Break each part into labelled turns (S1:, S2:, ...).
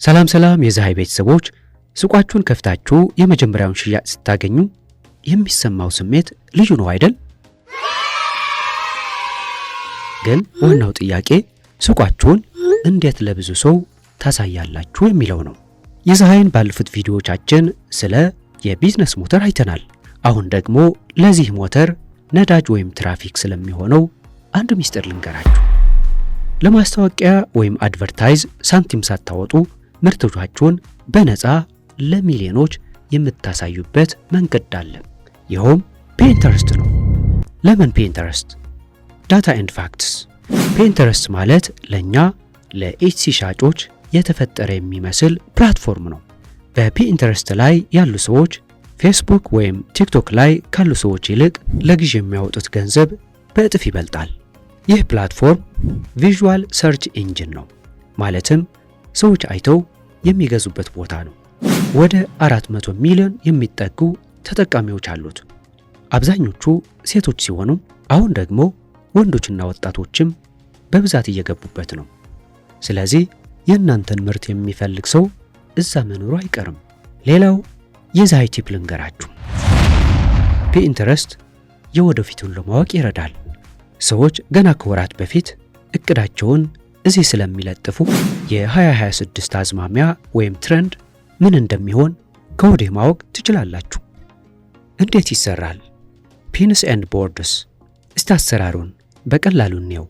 S1: ሰላም የዛሃይ ቤተሰቦች፣ ሱቃችሁን ከፍታችሁ የመጀመሪያውን ሽያጭ ስታገኙ የሚሰማው ስሜት ልዩ ነው አይደል? ግን ዋናው ጥያቄ ሱቃችሁን እንዴት ለብዙ ሰው ታሳያላችሁ የሚለው ነው። የዛሃይን ባለፉት ቪዲዮዎቻችን ስለ የቢዝነስ ሞተር አይተናል። አሁን ደግሞ ለዚህ ሞተር ነዳጅ ወይም ትራፊክ ስለሚሆነው አንድ ሚስጥር ልንገራችሁ። ለማስታወቂያ ወይም አድቨርታይዝ ሳንቲም ሳታወጡ ምርቶቻችሁን በነፃ ለሚሊዮኖች የምታሳዩበት መንገድ አለ። ይኸውም ፒንተረስት ነው። ለምን ፒንተረስት? ዳታ ኤንድ ፋክትስ። ፒንተረስት ማለት ለኛ ለኤችሲ ሻጮች የተፈጠረ የሚመስል ፕላትፎርም ነው። በፒንተረስት ላይ ያሉ ሰዎች ፌስቡክ ወይም ቲክቶክ ላይ ካሉ ሰዎች ይልቅ ለግዥ የሚያወጡት ገንዘብ በእጥፍ ይበልጣል። ይህ ፕላትፎርም ቪዥዋል ሰርች ኢንጂን ነው። ማለትም ሰዎች አይተው የሚገዙበት ቦታ ነው። ወደ 400 ሚሊዮን የሚጠጉ ተጠቃሚዎች አሉት። አብዛኞቹ ሴቶች ሲሆኑ አሁን ደግሞ ወንዶችና ወጣቶችም በብዛት እየገቡበት ነው። ስለዚህ የእናንተን ምርት የሚፈልግ ሰው እዛ መኖሩ አይቀርም። ሌላው የዛሃይ ቲፕ ልንገራችሁ። ፒንተረስት የወደፊቱን ለማወቅ ይረዳል። ሰዎች ገና ከወራት በፊት እቅዳቸውን እዚህ ስለሚለጥፉ የ2026 አዝማሚያ ወይም ትሬንድ ምን እንደሚሆን ከወዲህ ማወቅ ትችላላችሁ። እንዴት ይሰራል? ፒንስ ኤንድ ቦርድስ። እስቲ አሰራሩን በቀላሉ እንየው።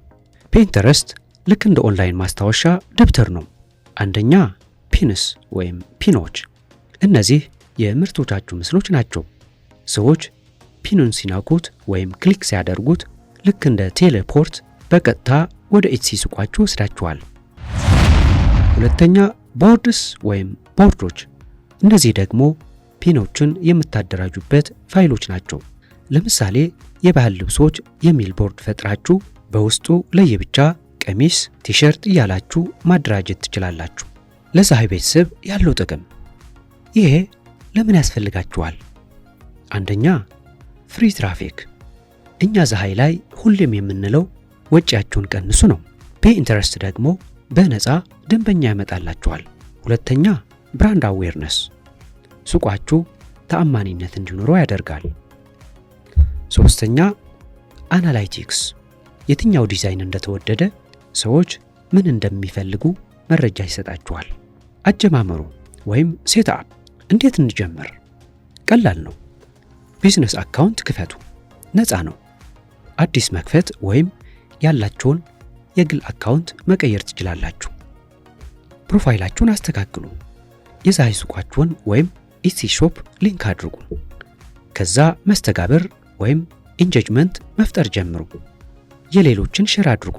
S1: ፒንተረስት ልክ እንደ ኦንላይን ማስታወሻ ደብተር ነው። አንደኛ ፒንስ ወይም ፒኖች። እነዚህ የምርቶቻችሁ ምስሎች ናቸው። ሰዎች ፒኑን ሲነኩት ወይም ክሊክ ሲያደርጉት ልክ እንደ ቴሌፖርት በቀጥታ ወደ ኤችሲ ሱቃችሁ ወስዳችኋል። ሁለተኛ ቦርድስ ወይም ቦርዶች። እነዚህ ደግሞ ፒኖችን የምታደራጁበት ፋይሎች ናቸው። ለምሳሌ የባህል ልብሶች የሚል ቦርድ ፈጥራችሁ በውስጡ ለየብቻ ቀሚስ፣ ቲሸርት እያላችሁ ማደራጀት ትችላላችሁ። ለዛሃይ ቤተሰብ ያለው ጥቅም ይሄ ለምን ያስፈልጋችኋል? አንደኛ ፍሪ ትራፊክ። እኛ ዛሃይ ላይ ሁሌም የምንለው ወጪያችሁን ቀንሱ ነው። ፒንተረስት ደግሞ በነፃ ደንበኛ ያመጣላችኋል። ሁለተኛ ብራንድ አዌርነስ። ሱቃችሁ ተአማኒነት እንዲኖረው ያደርጋል። ሶስተኛ አናላይቲክስ። የትኛው ዲዛይን እንደተወደደ፣ ሰዎች ምን እንደሚፈልጉ መረጃ ይሰጣችኋል። አጀማመሩ ወይም ሴትአፕ። እንዴት እንጀምር? ቀላል ነው። ቢዝነስ አካውንት ክፈቱ። ነፃ ነው። አዲስ መክፈት ወይም ያላችሁን የግል አካውንት መቀየር ትችላላችሁ። ፕሮፋይላችሁን አስተካክሉ። የዛሃይ ሱቃችሁን ወይም ኤችሲ ሾፕ ሊንክ አድርጉ። ከዛ መስተጋብር ወይም ኢንጌጅመንት መፍጠር ጀምሩ። የሌሎችን ሼር አድርጉ፣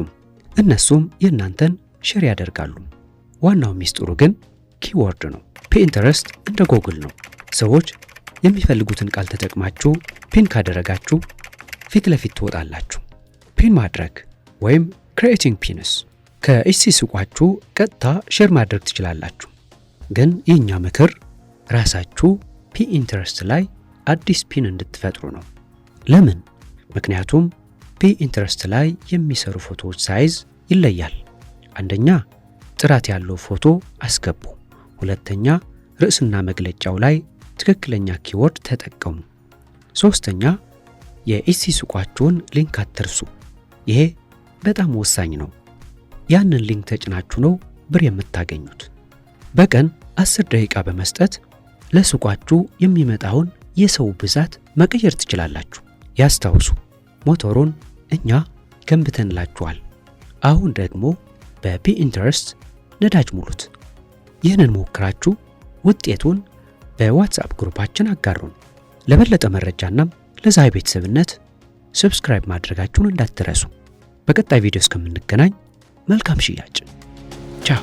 S1: እነሱም የእናንተን ሼር ያደርጋሉ። ዋናው ሚስጥሩ ግን ኪወርድ ነው። ፒንተረስት እንደ ጎግል ነው። ሰዎች የሚፈልጉትን ቃል ተጠቅማችሁ ፒን ካደረጋችሁ ፊት ለፊት ትወጣላችሁ። ፒን ማድረግ ወይም ክሬቲንግ ፒንስ። ከኤችሲ ሱቃችሁ ቀጥታ ሼር ማድረግ ትችላላችሁ። ግን የኛ ምክር ራሳችሁ ፒንተረስት ላይ አዲስ ፒን እንድትፈጥሩ ነው። ለምን? ምክንያቱም ፒንተረስት ላይ የሚሰሩ ፎቶዎች ሳይዝ ይለያል። አንደኛ ጥራት ያለው ፎቶ አስገቡ። ሁለተኛ ርዕስና መግለጫው ላይ ትክክለኛ ኪወርድ ተጠቀሙ። ሶስተኛ የኤችሲ ሱቃችሁን ሊንክ አትርሱ። ይሄ በጣም ወሳኝ ነው። ያንን ሊንክ ተጭናችሁ ነው ብር የምታገኙት። በቀን 10 ደቂቃ በመስጠት ለሱቃችሁ የሚመጣውን የሰው ብዛት መቀየር ትችላላችሁ። ያስታውሱ፣ ሞተሩን እኛ ገንብተንላችኋል። አሁን ደግሞ በፒንተረስት ነዳጅ ሙሉት። ይህንን ሞክራችሁ ውጤቱን በዋትስአፕ ግሩፓችን አጋሩን። ለበለጠ መረጃና ለዛሃይ ቤተሰብነት ሰብስክራይብ ማድረጋችሁን እንዳትረሱ። በቀጣይ ቪዲዮ እስከምንገናኝ መልካም ሽያጭ። ቻው።